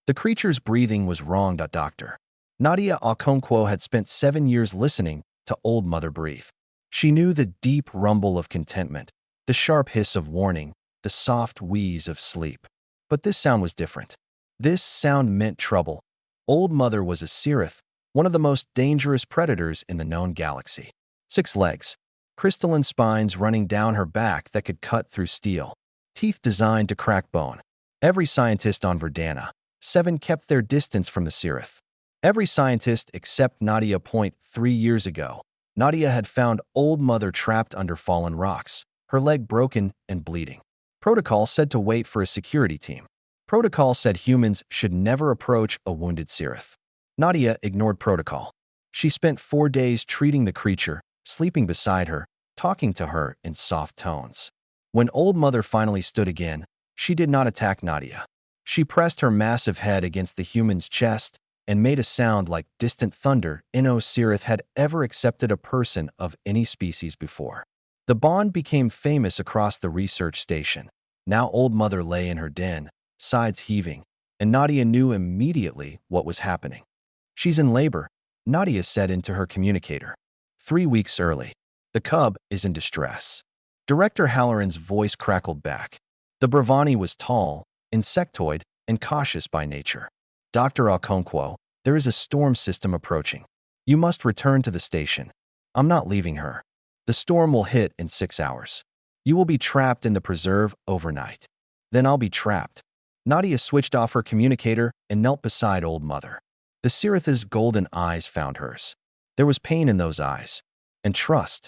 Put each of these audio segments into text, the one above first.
The creature's breathing was wrong. Doctor. Nadia Okonkwo had spent 7 years listening to Old Mother breathe. She knew the deep rumble of contentment, the sharp hiss of warning, the soft wheeze of sleep. But this sound was different. This sound meant trouble. Old Mother was a Cirith, one of the most dangerous predators in the known galaxy. 6 legs, crystalline spines running down her back that could cut through steel, teeth designed to crack bone. Every scientist on Verdana, 7 kept their distance from the Cirith. Every scientist except Nadia. 3 years ago, Nadia had found Old Mother trapped under fallen rocks, her leg broken and bleeding. Protocol said to wait for a security team. Protocol said humans should never approach a wounded Cirith. Nadia ignored protocol. She spent 4 days treating the creature, sleeping beside her, talking to her in soft tones. When Old Mother finally stood again, she did not attack Nadia. She pressed her massive head against the human's chest and made a sound like distant thunder. No Cirith had ever accepted a person of any species before. The bond became famous across the research station. Now Old Mother lay in her den, sides heaving, and Nadia knew immediately what was happening. She's in labor, Nadia said into her communicator. 3 weeks early. The cub is in distress. Director Halloran's voice crackled back. The Bravani was tall, insectoid, and cautious by nature. Dr. Okonkwo, there is a storm system approaching. You must return to the station. I'm not leaving her. The storm will hit in 6 hours. You will be trapped in the preserve overnight. Then I'll be trapped. Nadia switched off her communicator and knelt beside Old Mother. The Cirith's golden eyes found hers. There was pain in those eyes. And trust.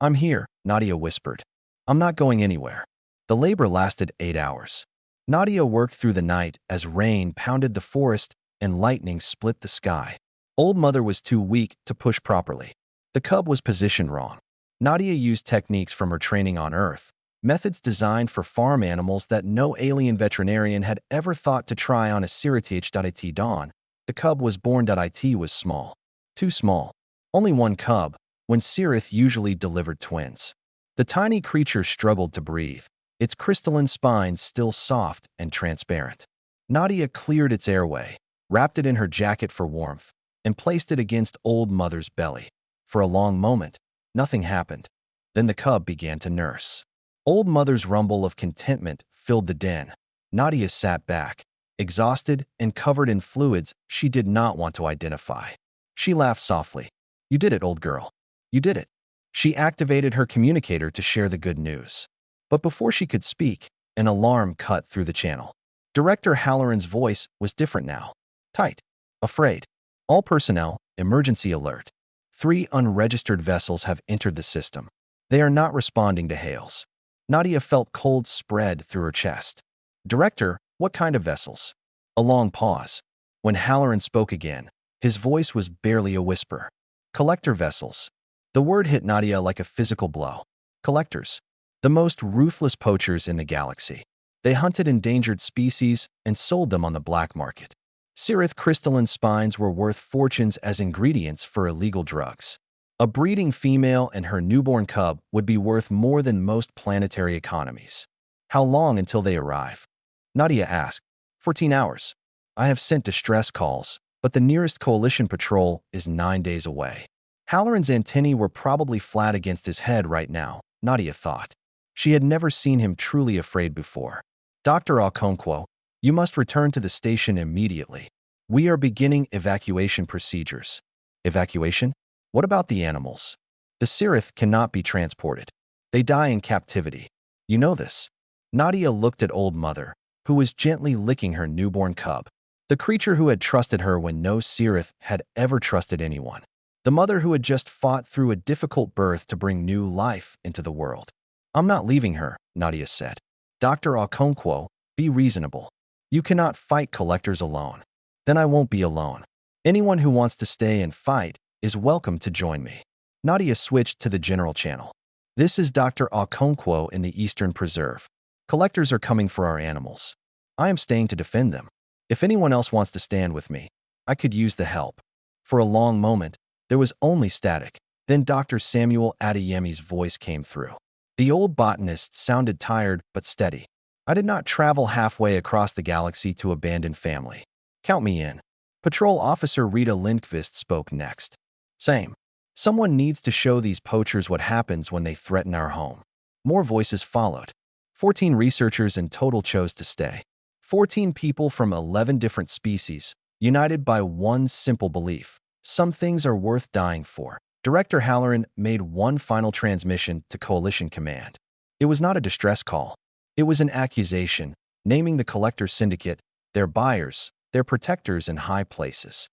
I'm here, Nadia whispered. I'm not going anywhere. The labor lasted 8 hours. Nadia worked through the night as rain pounded the forest and lightning split the sky. Old Mother was too weak to push properly. The cub was positioned wrong. Nadia used techniques from her training on Earth, methods designed for farm animals that no alien veterinarian had ever thought to try on a Cirith. Dawn. The cub was born. It was small. Too small. Only one cub, when Cirith usually delivered twins. The tiny creature struggled to breathe, its crystalline spines still soft and transparent. Nadia cleared its airway, wrapped it in her jacket for warmth, and placed it against Old Mother's belly. For a long moment, nothing happened. Then the cub began to nurse. Old Mother's rumble of contentment filled the den. Nadia sat back, exhausted and covered in fluids she did not want to identify. She laughed softly. You did it, old girl. You did it. She activated her communicator to share the good news. But before she could speak, an alarm cut through the channel. Director Halloran's voice was different now. Tight. Afraid. All personnel, emergency alert. 3 unregistered vessels have entered the system. They are not responding to hails. Nadia felt cold spread through her chest. Director, what kind of vessels? A long pause. When Halloran spoke again, his voice was barely a whisper. Collector vessels. The word hit Nadia like a physical blow. Collectors. The most ruthless poachers in the galaxy. They hunted endangered species and sold them on the black market. Cirith crystalline spines were worth fortunes as ingredients for illegal drugs. A breeding female and her newborn cub would be worth more than most planetary economies. How long until they arrive? Nadia asked. 14 hours. I have sent distress calls, but the nearest coalition patrol is 9 days away. Halloran's antennae were probably flat against his head right now, Nadia thought. She had never seen him truly afraid before. Dr. Okonkwo, you must return to the station immediately. We are beginning evacuation procedures. Evacuation? What about the animals? The Cirith cannot be transported. They die in captivity. You know this. Nadia looked at Old Mother, who was gently licking her newborn cub. The creature who had trusted her when no Cirith had ever trusted anyone. The mother who had just fought through a difficult birth to bring new life into the world. I'm not leaving her, Nadia said. Dr. Okonkwo, be reasonable. You cannot fight collectors alone. Then I won't be alone. Anyone who wants to stay and fight is welcome to join me. Nadia switched to the general channel. This is Dr. Okonkwo in the Eastern Preserve. Collectors are coming for our animals. I am staying to defend them. If anyone else wants to stand with me, I could use the help. For a long moment, there was only static. Then Dr. Samuel Adeyemi's voice came through. The old botanist sounded tired but steady. I did not travel halfway across the galaxy to abandon family. Count me in. Patrol Officer Rita Lindqvist spoke next. Same. Someone needs to show these poachers what happens when they threaten our home. More voices followed. 14 researchers in total chose to stay. 14 people from 11 different species, united by one simple belief. Some things are worth dying for. Director Halloran made one final transmission to Coalition Command. It was not a distress call. It was an accusation, naming the Collector Syndicate, their buyers, their protectors in high places.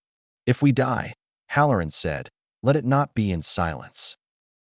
If we die, Halloran said, let it not be in silence.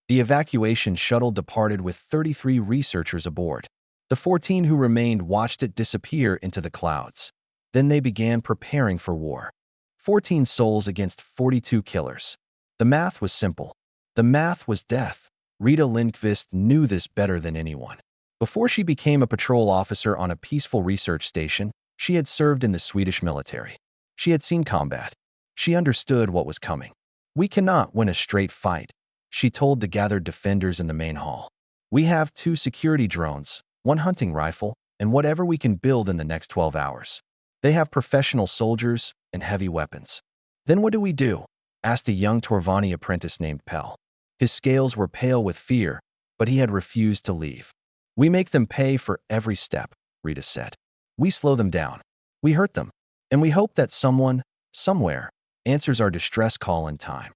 The evacuation shuttle departed with 33 researchers aboard. The 14 who remained watched it disappear into the clouds. Then they began preparing for war. 14 souls against 42 killers. The math was simple. The math was death. Rita Lindqvist knew this better than anyone. Before she became a patrol officer on a peaceful research station, she had served in the Swedish military. She had seen combat. She understood what was coming. We cannot win a straight fight, she told the gathered defenders in the main hall. We have 2 security drones, 1 hunting rifle, and whatever we can build in the next 12 hours. They have professional soldiers and heavy weapons. Then what do we do? Asked a young Torvani apprentice named Pell. His scales were pale with fear, but he had refused to leave. We make them pay for every step, Rita said. We slow them down. We hurt them. And we hope that someone, somewhere, answers our distress call in time.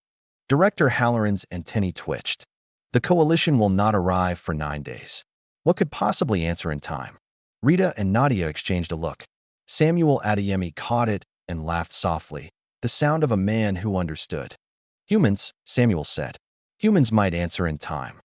Director Halloran's antennae twitched. The coalition will not arrive for 9 days. What could possibly answer in time? Rita and Nadia exchanged a look. Samuel Adeyemi caught it and laughed softly, the sound of a man who understood. Humans, Samuel said. Humans might answer in time.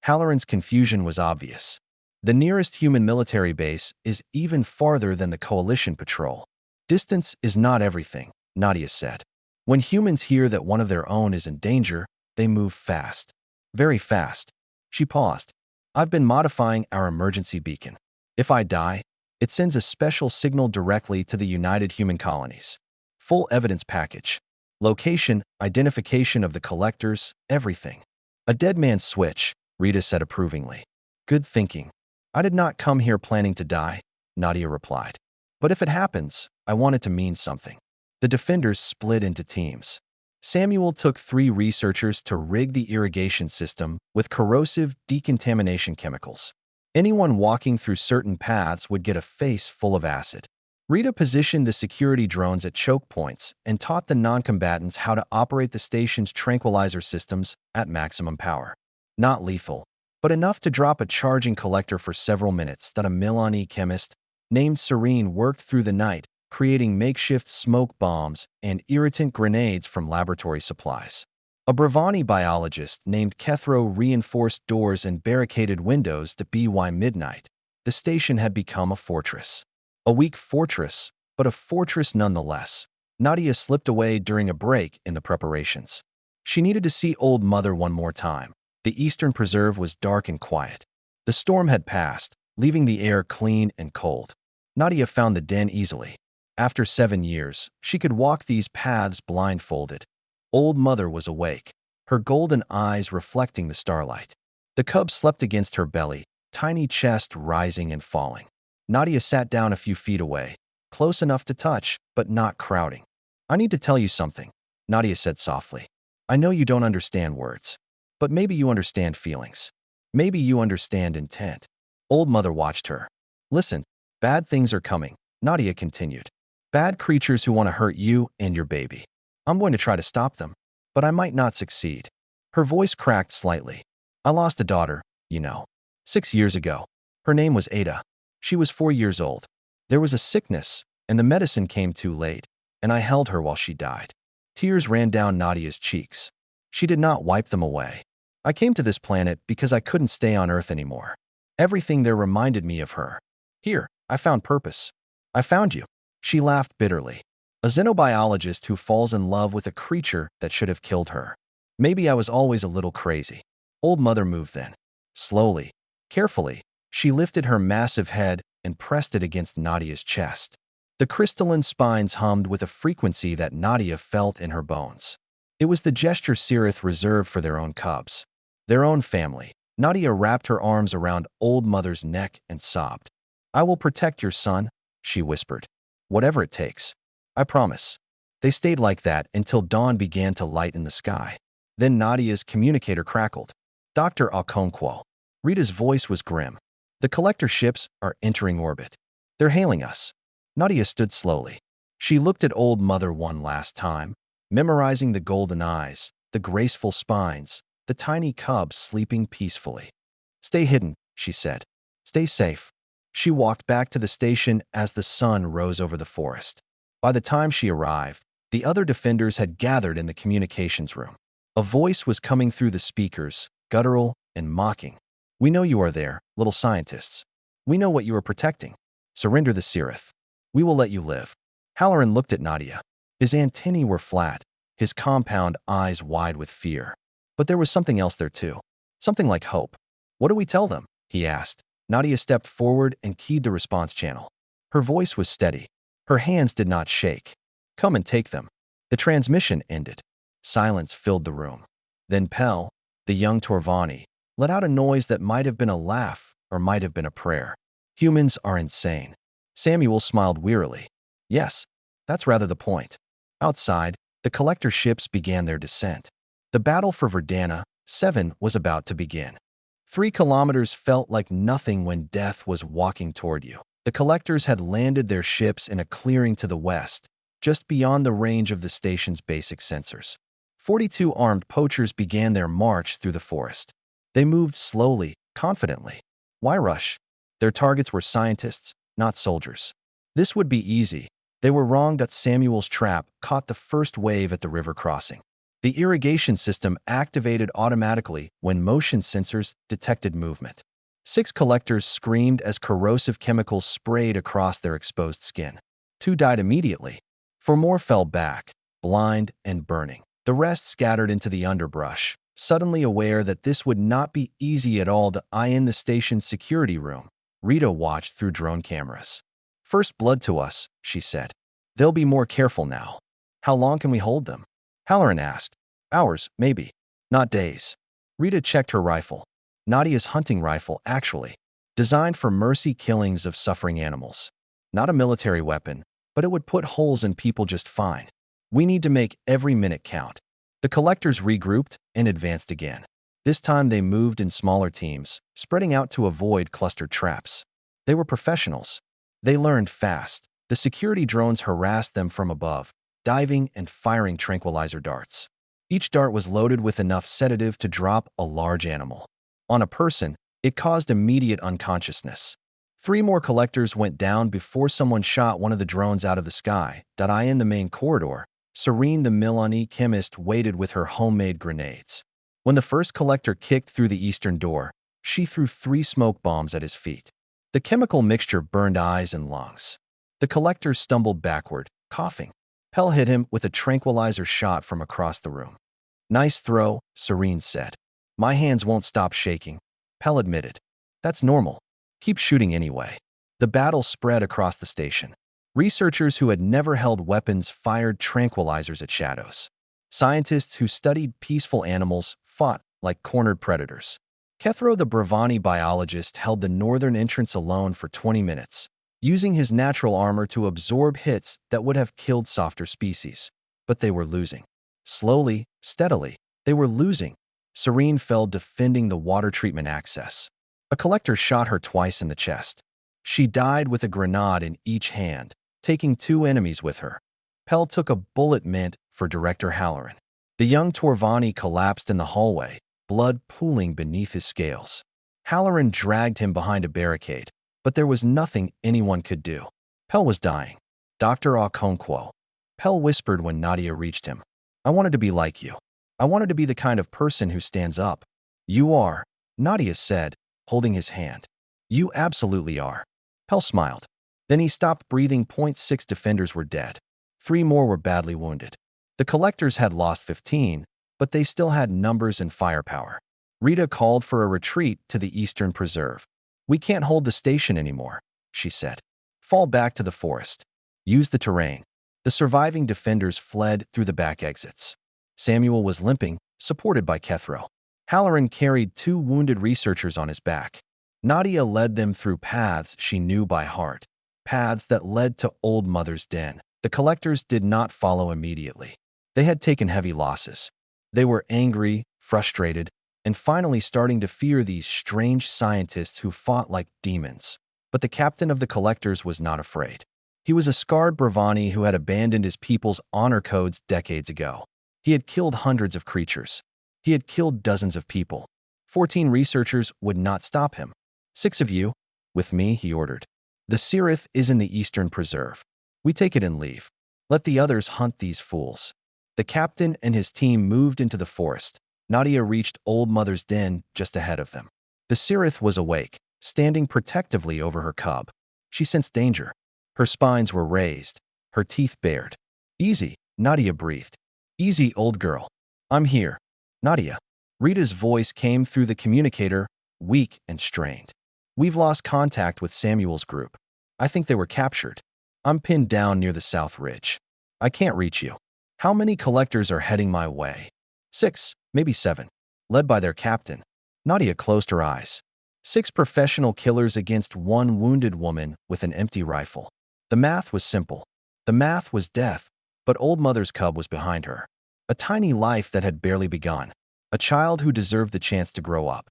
Halloran's confusion was obvious. The nearest human military base is even farther than the coalition patrol. Distance is not everything, Nadia said. When humans hear that one of their own is in danger, they move fast. Very fast. She paused. I've been modifying our emergency beacon. If I die, it sends a special signal directly to the United Human Colonies. Full evidence package. Location, identification of the collectors, everything. A dead man's switch, Rita said approvingly. Good thinking. I did not come here planning to die, Nadia replied. But if it happens, I want it to mean something. The defenders split into teams. Samuel took 3 researchers to rig the irrigation system with corrosive decontamination chemicals. Anyone walking through certain paths would get a face full of acid. Rita positioned the security drones at choke points and taught the non-combatants how to operate the station's tranquilizer systems at maximum power. Not lethal, but enough to drop a charging collector for several minutes that a Milani chemist named Serene worked through the night, creating makeshift smoke bombs and irritant grenades from laboratory supplies. A Bravani biologist named Kethro reinforced doors and barricaded windows to by midnight. The station had become a fortress. A weak fortress, but a fortress nonetheless. Nadia slipped away during a break in the preparations. She needed to see Old Mother one more time. The Eastern Preserve was dark and quiet. The storm had passed, leaving the air clean and cold. Nadia found the den easily. After 7 years, she could walk these paths blindfolded. Old Mother was awake, her golden eyes reflecting the starlight. The cub slept against her belly, tiny chest rising and falling. Nadia sat down a few feet away, close enough to touch, but not crowding. I need to tell you something, Nadia said softly. I know you don't understand words, but maybe you understand feelings. Maybe you understand intent. Old Mother watched her. Listen, bad things are coming, Nadia continued. Bad creatures who want to hurt you and your baby. I'm going to try to stop them, but I might not succeed. Her voice cracked slightly. I lost a daughter, 6 years ago. Her name was Ada. She was 4 years old. There was a sickness, and the medicine came too late, and I held her while she died. Tears ran down Nadia's cheeks. She did not wipe them away. I came to this planet because I couldn't stay on Earth anymore. Everything there reminded me of her. Here, I found purpose. I found you. She laughed bitterly. A xenobiologist who falls in love with a creature that should have killed her. Maybe I was always a little crazy. Old Mother moved then. Slowly, carefully, she lifted her massive head and pressed it against Nadia's chest. The crystalline spines hummed with a frequency that Nadia felt in her bones. It was the gesture Sirith reserved for their own cubs, their own family. Nadia wrapped her arms around Old Mother's neck and sobbed. I will protect your son, she whispered. Whatever it takes. I promise. They stayed like that until dawn began to light in the sky. Then Nadia's communicator crackled. Dr. Okonkwo. Rita's voice was grim. The collector ships are entering orbit. They're hailing us. Nadia stood slowly. She looked at Old Mother one last time, memorizing the golden eyes, the graceful spines, the tiny cubs sleeping peacefully. Stay hidden, she said. Stay safe. She walked back to the station as the sun rose over the forest. By the time she arrived, the other defenders had gathered in the communications room. A voice was coming through the speakers, guttural and mocking. We know you are there, little scientists. We know what you are protecting. Surrender the Sirith. We will let you live. Halloran looked at Nadia. His antennae were flat, his compound eyes wide with fear. But there was something else there too. Something like hope. What do we tell them? He asked. Nadia stepped forward and keyed the response channel. Her voice was steady. Her hands did not shake. Come and take them. The transmission ended. Silence filled the room. Then Pell, the young Torvani, let out a noise that might have been a laugh or might have been a prayer. Humans are insane. Samuel smiled wearily. Yes, that's rather the point. Outside, the collector ships began their descent. The battle for Verdana, 7, was about to begin. 3 kilometers felt like nothing when death was walking toward you. The collectors had landed their ships in a clearing to the west, just beyond the range of the station's basic sensors. 42 armed poachers began their march through the forest. They moved slowly, confidently. Why rush? Their targets were scientists, not soldiers. This would be easy. They were wrong. Samuel's trap caught the first wave at the river crossing. The irrigation system activated automatically when motion sensors detected movement. 6 collectors screamed as corrosive chemicals sprayed across their exposed skin. 2 died immediately. 4 more fell back, blind and burning. The rest scattered into the underbrush, suddenly aware that this would not be easy at all. In the station's security room, Rita watched through drone cameras. First blood to us, she said. They'll be more careful now. How long can we hold them? Halloran asked. Hours, maybe. Not days. Rita checked her rifle. Nadia's hunting rifle, actually. Designed for mercy killings of suffering animals. Not a military weapon, but it would put holes in people just fine. We need to make every minute count. The collectors regrouped and advanced again. This time they moved in smaller teams, spreading out to avoid clustered traps. They were professionals. They learned fast. The security drones harassed them from above, diving and firing tranquilizer darts. Each dart was loaded with enough sedative to drop a large animal. On a person, it caused immediate unconsciousness. 3 more collectors went down before someone shot one of the drones out of the sky. In the main corridor, Serene the Milani chemist waited with her homemade grenades. When the first collector kicked through the eastern door, she threw 3 smoke bombs at his feet. The chemical mixture burned eyes and lungs. The collector stumbled backward, coughing. Pell hit him with a tranquilizer shot from across the room. Nice throw, Serene said. My hands won't stop shaking, Pell admitted. That's normal. Keep shooting anyway. The battle spread across the station. Researchers who had never held weapons fired tranquilizers at shadows. Scientists who studied peaceful animals fought like cornered predators. Kethro the Bravani biologist held the northern entrance alone for 20 minutes, using his natural armor to absorb hits that would have killed softer species. But they were losing. Slowly, steadily, they were losing. Serene fell defending the water treatment access. A collector shot her twice in the chest. She died with a grenade in each hand, taking 2 enemies with her. Pell took a bullet meant for Director Halloran. The young Torvani collapsed in the hallway, blood pooling beneath his scales. Halloran dragged him behind a barricade, but there was nothing anyone could do. Pell was dying. Dr. Okonkwo. Pell whispered when Nadia reached him. I wanted to be like you. I wanted to be the kind of person who stands up. You are, Nadia said, holding his hand. You absolutely are. Pell smiled. Then he stopped breathing. 6 defenders were dead. 3 more were badly wounded. The collectors had lost 15, but they still had numbers and firepower. Rita called for a retreat to the eastern preserve. We can't hold the station anymore, she said. Fall back to the forest. Use the terrain. The surviving defenders fled through the back exits. Samuel was limping, supported by Kethro. Halloran carried 2 wounded researchers on his back. Nadia led them through paths she knew by heart, paths that led to Old Mother's den. The collectors did not follow immediately. They had taken heavy losses. They were angry, frustrated, and finally starting to fear these strange scientists who fought like demons. But the captain of the collectors was not afraid. He was a scarred Bravani who had abandoned his people's honor codes decades ago. He had killed hundreds of creatures. He had killed dozens of people. 14 researchers would not stop him. 6 of you, with me, he ordered. The Cirith is in the Eastern Preserve. We take it and leave. Let the others hunt these fools. The captain and his team moved into the forest. Nadia reached Old Mother's den just ahead of them. The Cirith was awake, standing protectively over her cub. She sensed danger. Her spines were raised, her teeth bared. Easy, Nadia breathed. Easy, old girl. I'm here. Nadia. Rita's voice came through the communicator, weak and strained. We've lost contact with Samuel's group. I think they were captured. I'm pinned down near the South Ridge. I can't reach you. How many collectors are heading my way? 6, maybe 7. Led by their captain. Nadia closed her eyes. 6 professional killers against 1 wounded woman with an empty rifle. The math was simple. The math was death, but Old Mother's cub was behind her. A tiny life that had barely begun. A child who deserved the chance to grow up.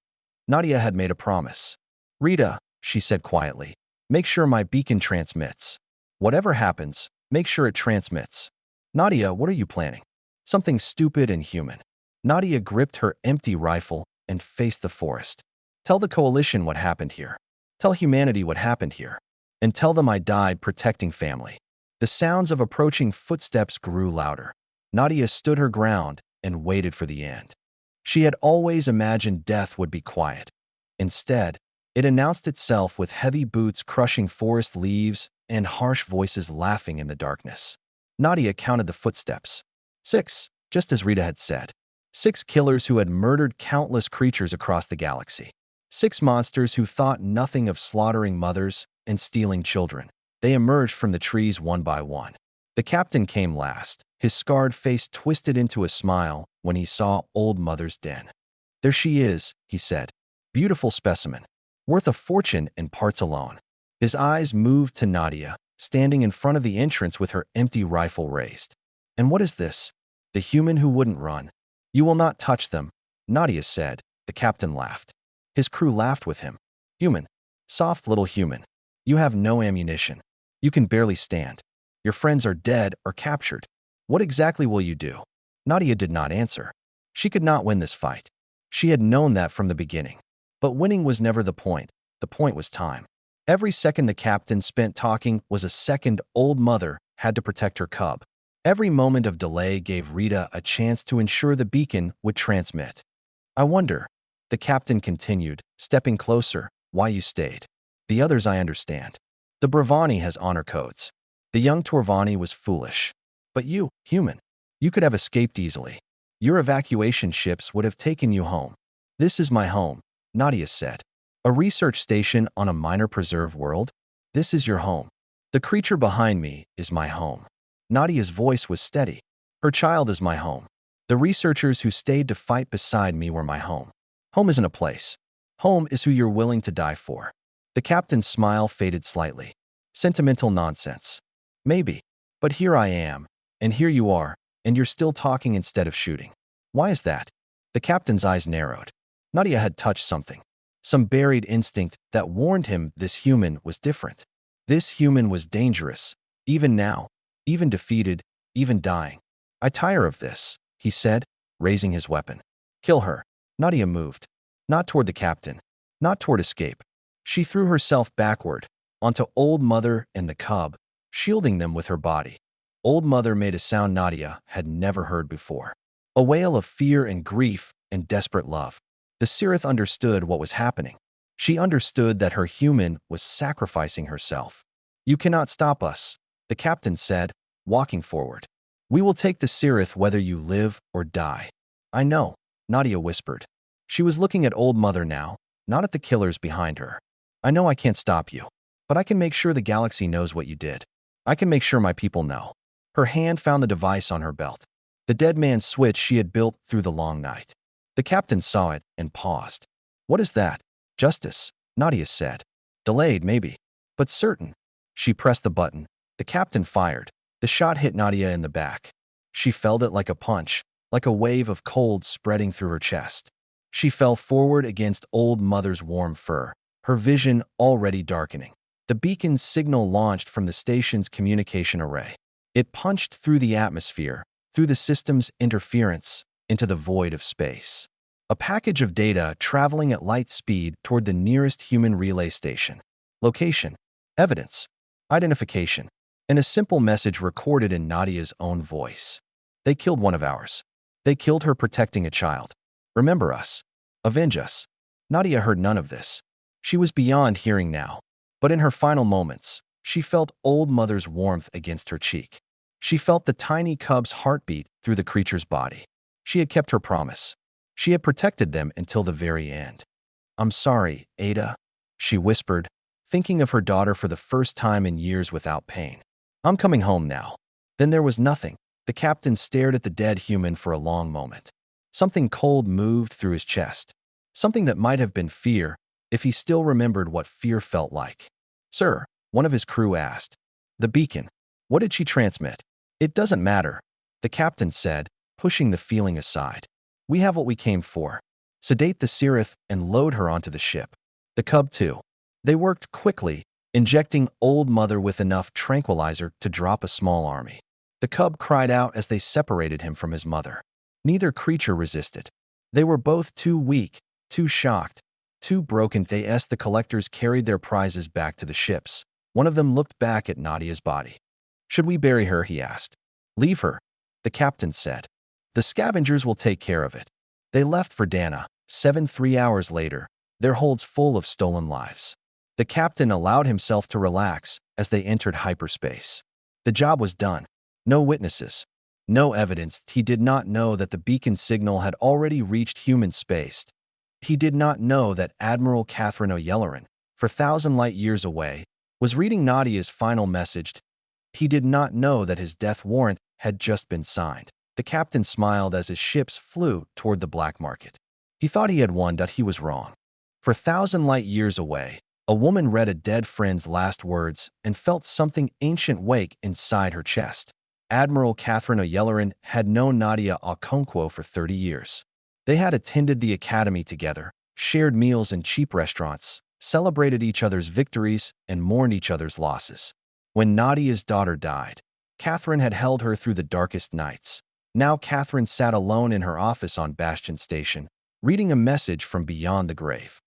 Nadia had made a promise. Rita, she said quietly, make sure my beacon transmits. Whatever happens, make sure it transmits. Nadia, what are you planning? Something stupid and human. Nadia gripped her empty rifle and faced the forest. Tell the coalition what happened here. Tell humanity what happened here. And tell them I died protecting family. The sounds of approaching footsteps grew louder. Nadia stood her ground and waited for the end. She had always imagined death would be quiet. Instead, it announced itself with heavy boots crushing forest leaves and harsh voices laughing in the darkness. Nadia counted the footsteps. 6, just as Rita had said. 6 killers who had murdered countless creatures across the galaxy. 6 monsters who thought nothing of slaughtering mothers and stealing children. They emerged from the trees one by one. The captain came last, his scarred face twisted into a smile when he saw Old Mother's den. There she is, he said. Beautiful specimen. Worth a fortune in parts alone. His eyes moved to Nadia, standing in front of the entrance with her empty rifle raised. And what is this? The human who wouldn't run. You will not touch them, Nadia said. The captain laughed. His crew laughed with him. Human. Soft little human. You have no ammunition. You can barely stand. Your friends are dead or captured. What exactly will you do? Nadia did not answer. She could not win this fight. She had known that from the beginning. But winning was never the point. The point was time. Every second the captain spent talking was a second Old Mother had to protect her cub. Every moment of delay gave Rita a chance to ensure the beacon would transmit. I wonder, the captain continued, stepping closer, why you stayed. The others I understand. The Bravani has honor codes. The young Torvani was foolish. But you, human, you could have escaped easily. Your evacuation ships would have taken you home. This is my home, Nadia said. A research station on a minor preserve world? This is your home. The creature behind me is my home. Nadia's voice was steady. Her child is my home. The researchers who stayed to fight beside me were my home. Home isn't a place. Home is who you're willing to die for. The captain's smile faded slightly. Sentimental nonsense. Maybe. But here I am, and here you are, and you're still talking instead of shooting. Why is that? The captain's eyes narrowed. Nadia had touched something. Some buried instinct that warned him this human was different. This human was dangerous, even now, even defeated, even dying. I tire of this, he said, raising his weapon. Kill her. Nadia moved. Not toward the captain. Not toward escape. She threw herself backward, onto Old Mother and the cub, shielding them with her body. Old Mother made a sound Nadia had never heard before. A wail of fear and grief and desperate love. The Cirith understood what was happening. She understood that her human was sacrificing herself. You cannot stop us, the captain said, walking forward. We will take the Cirith whether you live or die. I know, Nadia whispered. She was looking at Old Mother now, not at the killers behind her. I know I can't stop you, but I can make sure the galaxy knows what you did. I can make sure my people know. Her hand found the device on her belt. The dead man's switch she had built through the long night. The captain saw it and paused. What is that? Justice, Nadia said. Delayed, maybe, but certain. She pressed the button. The captain fired. The shot hit Nadia in the back. She felt it like a punch, like a wave of cold spreading through her chest. She fell forward against Old Mother's warm fur, her vision already darkening. The beacon's signal launched from the station's communication array. It punched through the atmosphere, through the system's interference, into the void of space. A package of data traveling at light speed toward the nearest human relay station. Location, evidence, identification, and a simple message recorded in Nadia's own voice. They killed one of ours. They killed her protecting a child. Remember us. Avenge us. Nadia heard none of this. She was beyond hearing now. But in her final moments, she felt Old Mother's warmth against her cheek. She felt the tiny cub's heartbeat through the creature's body. She had kept her promise. She had protected them until the very end. "I'm sorry, Ada," she whispered, thinking of her daughter for the first time in years without pain. "I'm coming home now." Then there was nothing. The captain stared at the dead human for a long moment. Something cold moved through his chest. Something that might have been fear, if he still remembered what fear felt like. "Sir," one of his crew asked. "The beacon. What did she transmit?" "It doesn't matter," the captain said, pushing the feeling aside. "We have what we came for. Sedate the Cirith and load her onto the ship. The cub too." They worked quickly, injecting Old Mother with enough tranquilizer to drop a small army. The cub cried out as they separated him from his mother. Neither creature resisted. They were both too weak, too shocked, too broken. As the collectors carried their prizes back to the ships, one of them looked back at Nadia's body. "Should we bury her?" he asked. "Leave her," the captain said. "The scavengers will take care of it." They left for Dana, 3 hours later, their holds full of stolen lives. The captain allowed himself to relax as they entered hyperspace. The job was done. No witnesses. No evidence. He did not know that the beacon signal had already reached human space. He did not know that Admiral Catherine O'Yelleran, 4,000 light-years away, was reading Nadia's final message. He did not know that his death warrant had just been signed. The captain smiled as his ships flew toward the black market. He thought he had won, but he was wrong. 4,000 light-years away, a woman read a dead friend's last words and felt something ancient wake inside her chest. Admiral Catherine O'Yelleran had known Nadia Okonkwo for 30 years. They had attended the academy together, shared meals in cheap restaurants, celebrated each other's victories, and mourned each other's losses. When Nadia's daughter died, Catherine had held her through the darkest nights. Now Catherine sat alone in her office on Bastion Station, reading a message from beyond the grave.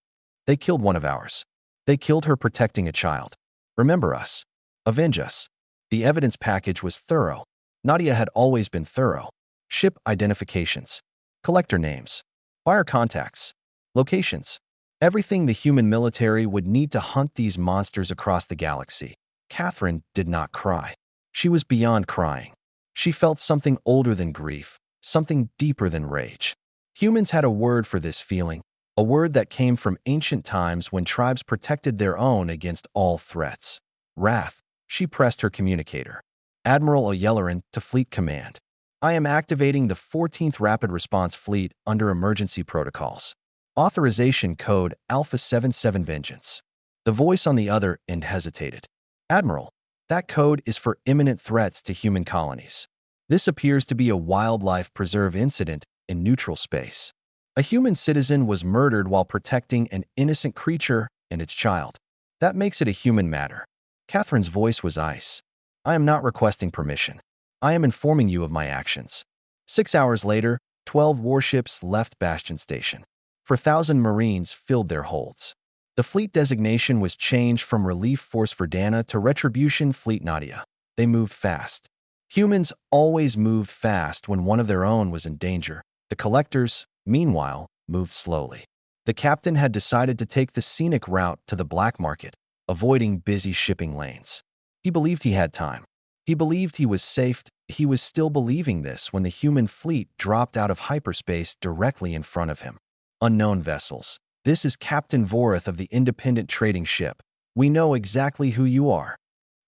"They killed one of ours. They killed her protecting a child. Remember us. Avenge us." The evidence package was thorough. Nadia had always been thorough. Ship identifications, collector names, buyer contacts, locations. Everything the human military would need to hunt these monsters across the galaxy. Catherine did not cry. She was beyond crying. She felt something older than grief, something deeper than rage. Humans had a word for this feeling, a word that came from ancient times when tribes protected their own against all threats. Wrath. She pressed her communicator. "Admiral O'Yelleran to Fleet Command. I am activating the 14th Rapid Response Fleet under emergency protocols. Authorization code Alpha 77 Vengeance." The voice on the other end hesitated. "Admiral, that code is for imminent threats to human colonies. This appears to be a wildlife preserve incident in neutral space. A human citizen was murdered while protecting an innocent creature and its child. That makes it a human matter." Catherine's voice was ice. "I am not requesting permission. I am informing you of my actions." 6 hours later, 12 warships left Bastion Station. 4,000 Marines filled their holds. The fleet designation was changed from Relief Force Verdana to Retribution Fleet Nadia. They moved fast. Humans always moved fast when one of their own was in danger. The collectors, meanwhile, moved slowly. The captain had decided to take the scenic route to the black market, avoiding busy shipping lanes. He believed he had time. He believed he was safe. He was still believing this when the human fleet dropped out of hyperspace directly in front of him. Unknown vessels. "This is Captain Vorith of the Independent Trading Ship. We know exactly who you are."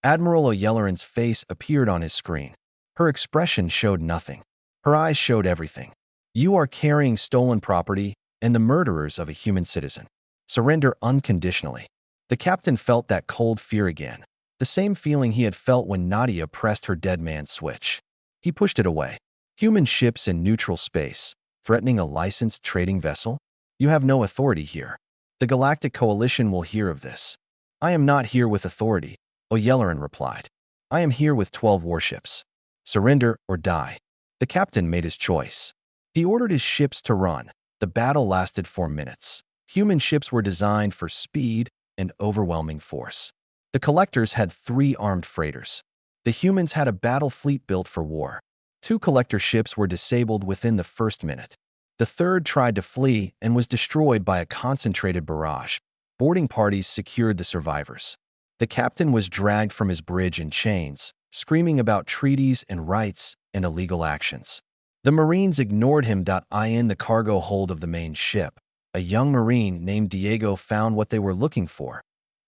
Admiral O'Yelleran's face appeared on his screen. Her expression showed nothing. Her eyes showed everything. "You are carrying stolen property and the murderers of a human citizen. Surrender unconditionally." The captain felt that cold fear again. The same feeling he had felt when Nadia pressed her dead man switch. He pushed it away. Human ships in neutral space, threatening a licensed trading vessel? You have no authority here. The Galactic Coalition will hear of this. I am not here with authority, O'Yelleran replied. I am here with 12 warships. Surrender or die. The captain made his choice. He ordered his ships to run. The battle lasted 4 minutes. Human ships were designed for speed and overwhelming force. The collectors had 3 armed freighters. The humans had a battle fleet built for war. 2 collector ships were disabled within the first minute. The third tried to flee and was destroyed by a concentrated barrage. Boarding parties secured the survivors. The captain was dragged from his bridge in chains, screaming about treaties and rights and illegal actions. The Marines ignored him. In the cargo hold of the main ship, a young Marine named Diego found what they were looking for.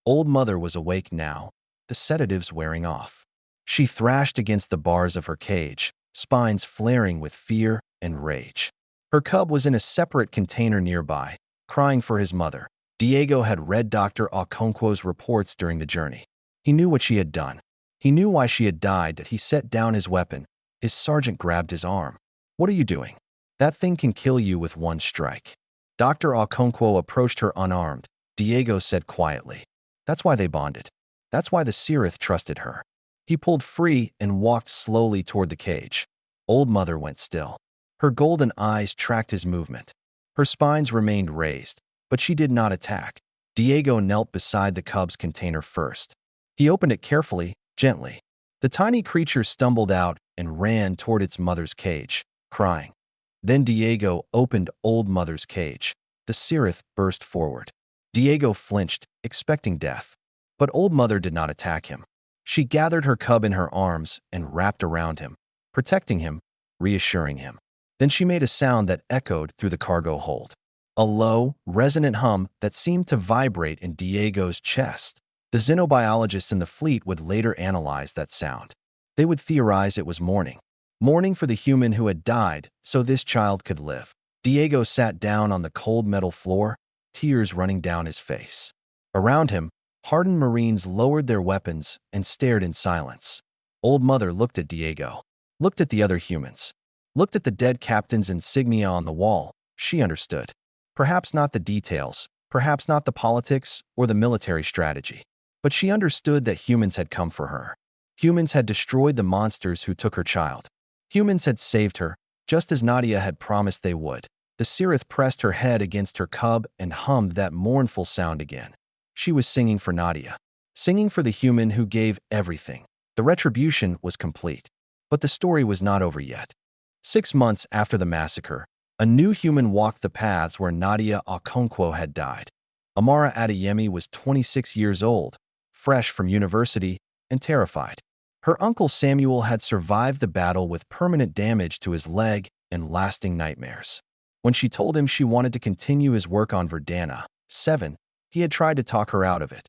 Old Mother was awake now, the sedatives wearing off. She thrashed against the bars of her cage, spines flaring with fear and rage. Her cub was in a separate container nearby, crying for his mother. Diego had read Dr. Okonkwo's reports during the journey. He knew what she had done. He knew why she had died. He set down his weapon. His sergeant grabbed his arm. What are you doing? That thing can kill you with one strike. Dr. Okonkwo approached her unarmed. Diego said quietly. That's why they bonded. That's why the Sirith trusted her. He pulled free and walked slowly toward the cage. Old Mother went still. Her golden eyes tracked his movement. Her spines remained raised, but she did not attack. Diego knelt beside the cub's container first. He opened it carefully, gently. The tiny creature stumbled out and ran toward its mother's cage, crying. Then Diego opened Old Mother's cage. The Sirith burst forward. Diego flinched, expecting death. But Old Mother did not attack him. She gathered her cub in her arms and wrapped around him, protecting him, reassuring him. Then she made a sound that echoed through the cargo hold. A low, resonant hum that seemed to vibrate in Diego's chest. The xenobiologists in the fleet would later analyze that sound. They would theorize it was mourning. Mourning for the human who had died so this child could live. Diego sat down on the cold metal floor, tears running down his face. Around him, hardened Marines lowered their weapons and stared in silence. Old Mother looked at Diego, looked at the other humans, looked at the dead captain's insignia on the wall. She understood. Perhaps not the details, perhaps not the politics or the military strategy, but she understood that humans had come for her. Humans had destroyed the monsters who took her child. Humans had saved her, just as Nadia had promised they would. The Sirith pressed her head against her cub and hummed that mournful sound again. She was singing for Nadia, singing for the human who gave everything. The retribution was complete. But the story was not over yet. 6 months after the massacre, a new human walked the paths where Nadia Okonkwo had died. Amara Adeyemi was 26 years old, fresh from university, and terrified. Her uncle Samuel had survived the battle with permanent damage to his leg and lasting nightmares. When she told him she wanted to continue his work on Verdana, 7, he had tried to talk her out of it.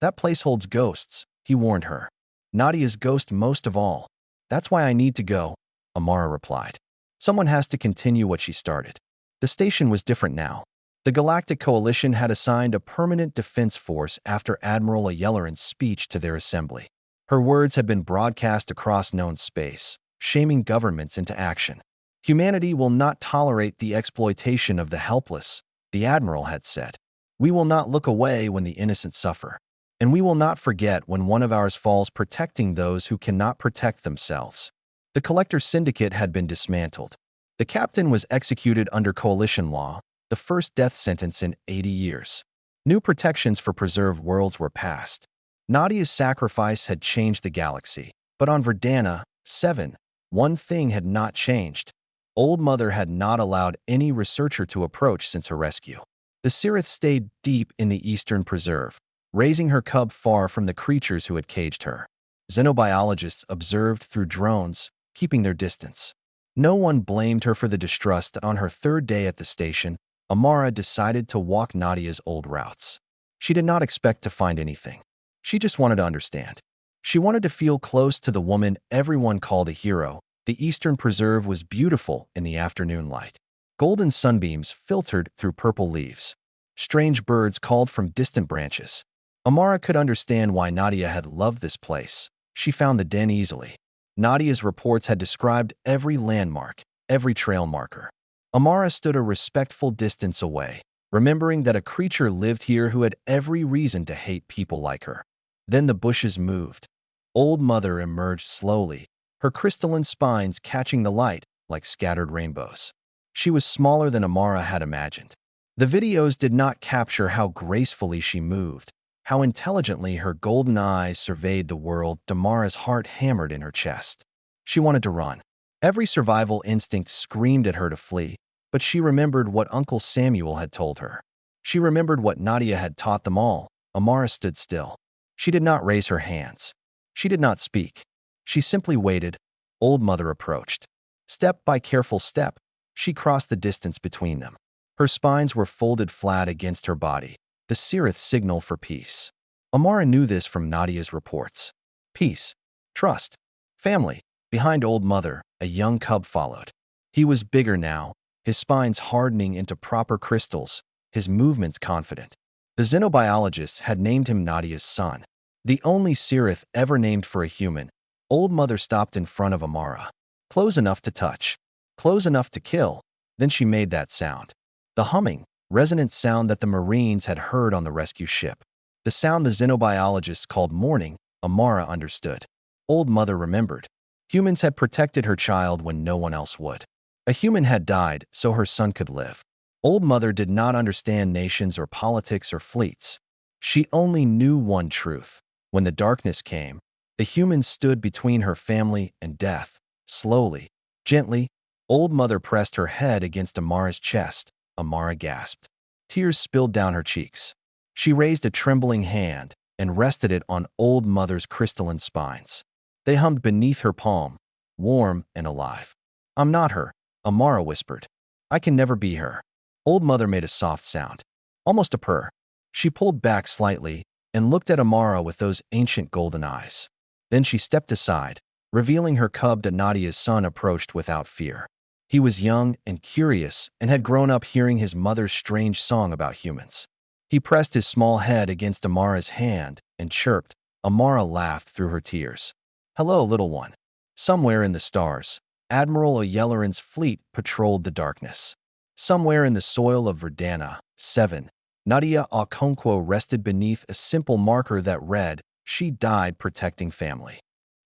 That place holds ghosts, he warned her. Nadia's ghost most of all. That's why I need to go, Amara replied. Someone has to continue what she started. The station was different now. The Galactic Coalition had assigned a permanent defense force after Admiral O'Yelleran's speech to their assembly. Her words had been broadcast across known space, shaming governments into action. Humanity will not tolerate the exploitation of the helpless, the Admiral had said. We will not look away when the innocent suffer. And we will not forget when one of ours falls protecting those who cannot protect themselves. The Collector Syndicate had been dismantled. The captain was executed under coalition law, the first death sentence in 80 years. New protections for preserved worlds were passed. Nadia's sacrifice had changed the galaxy, but on Verdana, 7, one thing had not changed. Old Mother had not allowed any researcher to approach since her rescue. The Sirith stayed deep in the Eastern Preserve, raising her cub far from the creatures who had caged her. Xenobiologists observed through drones, keeping their distance. No one blamed her for the distrust. On her 3rd day at the station, Amara decided to walk Nadia's old routes. She did not expect to find anything. She just wanted to understand. She wanted to feel close to the woman everyone called a hero. The Eastern Preserve was beautiful in the afternoon light. Golden sunbeams filtered through purple leaves. Strange birds called from distant branches. Amara could understand why Nadia had loved this place. She found the den easily. Nadia's reports had described every landmark, every trail marker. Amara stood a respectful distance away, remembering that a creature lived here who had every reason to hate people like her. Then the bushes moved. Old Mother emerged slowly, her crystalline spines catching the light like scattered rainbows. She was smaller than Amara had imagined. The videos did not capture how gracefully she moved, how intelligently her golden eyes surveyed the world. Amara's heart hammered in her chest. She wanted to run. Every survival instinct screamed at her to flee, but she remembered what Uncle Samuel had told her. She remembered what Nadia had taught them all. Amara stood still. She did not raise her hands. She did not speak. She simply waited. Old Mother approached. Step by careful step, she crossed the distance between them. Her spines were folded flat against her body, the Sirith signal for peace. Amara knew this from Nadia's reports. Peace, trust, family. Behind Old Mother, a young cub followed. He was bigger now, his spines hardening into proper crystals, his movements confident. The xenobiologists had named him Nadia's son, the only Sirith ever named for a human. Old Mother stopped in front of Amara. Close enough to touch, close enough to kill. Then she made that sound. The humming, resonant sound that the Marines had heard on the rescue ship. The sound the xenobiologists called mourning. Amara understood. Old Mother remembered. Humans had protected her child when no one else would. A human had died so her son could live. Old Mother did not understand nations or politics or fleets. She only knew one truth. When the darkness came, the humans stood between her family and death. Slowly, gently, Old Mother pressed her head against Amara's chest. Amara gasped. Tears spilled down her cheeks. She raised a trembling hand and rested it on Old Mother's crystalline spines. They hummed beneath her palm, warm and alive. I'm not her, Amara whispered. I can never be her. Old Mother made a soft sound, almost a purr. She pulled back slightly and looked at Amara with those ancient golden eyes. Then she stepped aside, revealing her cub. Nadia's son approached without fear. He was young and curious and had grown up hearing his mother's strange song about humans. He pressed his small head against Amara's hand and chirped. Amara laughed through her tears. Hello, little one. Somewhere in the stars, Admiral Oyelleran's fleet patrolled the darkness. Somewhere in the soil of Verdana, 7, Nadia Okonkwo rested beneath a simple marker that read, She died protecting family.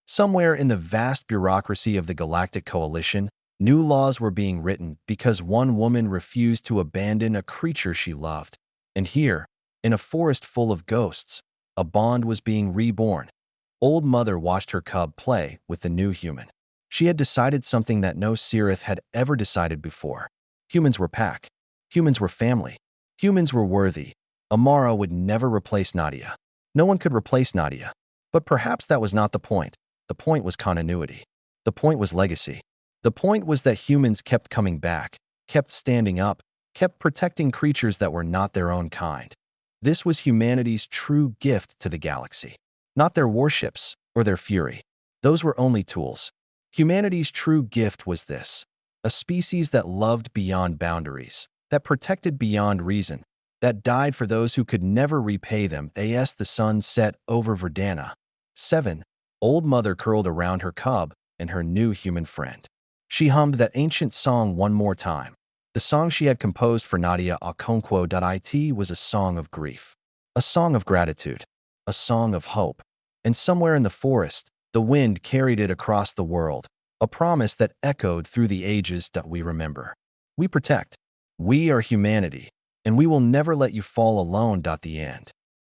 Somewhere in the vast bureaucracy of the Galactic Coalition, new laws were being written because one woman refused to abandon a creature she loved. And here, in a forest full of ghosts, a bond was being reborn. Old Mother watched her cub play with the new human. She had decided something that no Sirith had ever decided before. Humans were pack. Humans were family. Humans were worthy. Amara would never replace Nadia. No one could replace Nadia. But perhaps that was not the point. The point was continuity. The point was legacy. The point was that humans kept coming back, kept standing up, kept protecting creatures that were not their own kind. This was humanity's true gift to the galaxy. Not their warships or their fury. Those were only tools. Humanity's true gift was this: a species that loved beyond boundaries, that protected beyond reason, that died for those who could never repay them. As the sun set over Verdana, 7, Old Mother curled around her cub and her new human friend. She hummed that ancient song one more time. The song she had composed for Nadia Okonkwo. It was a song of grief, a song of gratitude, a song of hope. And somewhere in the forest, the wind carried it across the world, a promise that echoed through the ages. We remember. We protect. We are humanity, and we will never let you fall alone. The end.